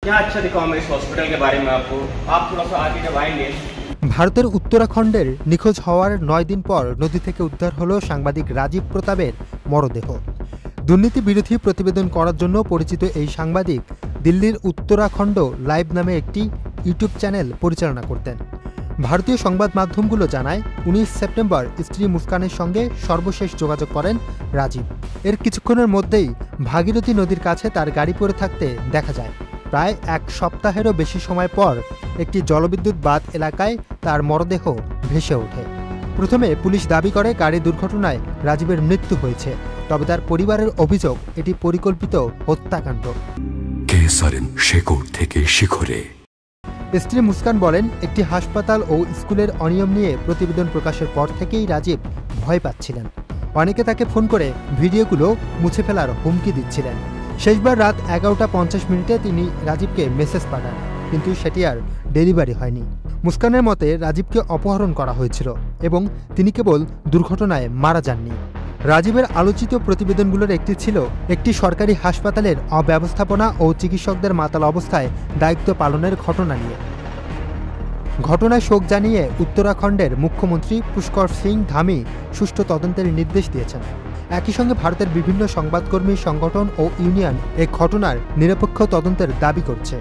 क्या अच्छा दिखाऊं मैं इस हॉस्पिटल के बारे में आपको, आप थोड़ा सा आगे जब आएंगे। ভারতের উত্তরাখণ্ডের নিখোঁজ হওয়ার ৯ দিন পর নদী থেকে উদ্ধার হলো সাংবাদিক রাজীব প্রতাপের মরদেহ। দুর্নীতি বিরোধী প্রতিবেদন করার জন্য পরিচিত এই সাংবাদিক দিল্লির উত্তরাখণ্ড লাইভ নামে একটি ইউটিউব চ্যানেল পরিচালনা করতেন। ভারতীয় সংবাদ মাধ্যমগুলো জানায় ১৯ সেপ্টেম্বর স্ত্রী মুস্কানের সঙ্গে সর্বশেষ যোগাযোগ করেন রাজীব। এর কিছুক্ষণের মধ্যেই ভাগীরথী নদীর কাছে তার গাড়ি পড়ে থাকতে দেখা যায়। প্রায় এক সপ্তাহেরও বেশি সময় পর একটি জলবিদ্যুৎ বাঁধ এলাকায় তার মরদেহ ভেসে ওঠে। প্রথমে পুলিশ দাবি করে গাড়ি দুর্ঘটনায় রাজীবের মৃত্যু হয়েছে, তবে তার পরিবারের অভিযোগ এটি পরিকল্পিত হত্যাকাণ্ড। স্ত্রী মুস্কান বলেন, একটি হাসপাতাল ও স্কুলের অনিয়ম নিয়ে প্রতিবেদন প্রকাশের পর থেকেই রাজীব ভয় পাচ্ছিলেন। অনেকে তাকে ফোন করে ভিডিওগুলো মুছে ফেলার হুমকি দিচ্ছিলেন। শেষবার রাত 11:50 তিনি রাজীবকে মেসেজ পাঠান, কিন্তু সেটি আর ডেলিভারি হয়নি। মুস্কানের মতে রাজীবকে অপহরণ করা হয়েছিল এবং তিনি কেবল দুর্ঘটনায় মারা যাননি। রাজীবের আলোচিত প্রতিবেদনগুলোর একটি ছিল একটি সরকারি হাসপাতালের অব্যবস্থাপনা ও চিকিৎসকদের মাতাল অবস্থায় দায়িত্ব পালনের ঘটনা নিয়ে। ঘটনায় শোক জানিয়ে উত্তরাখণ্ডের মুখ্যমন্ত্রী পুষ্কর সিং ধামি সুষ্ঠু তদন্তের নির্দেশ দিয়েছেন। একই সঙ্গে ভারতের বিভিন্ন সংবাদকর্মী সংগঠন ও ইউনিয়ন এই ঘটনার নিরপেক্ষ তদন্তের দাবি করছে।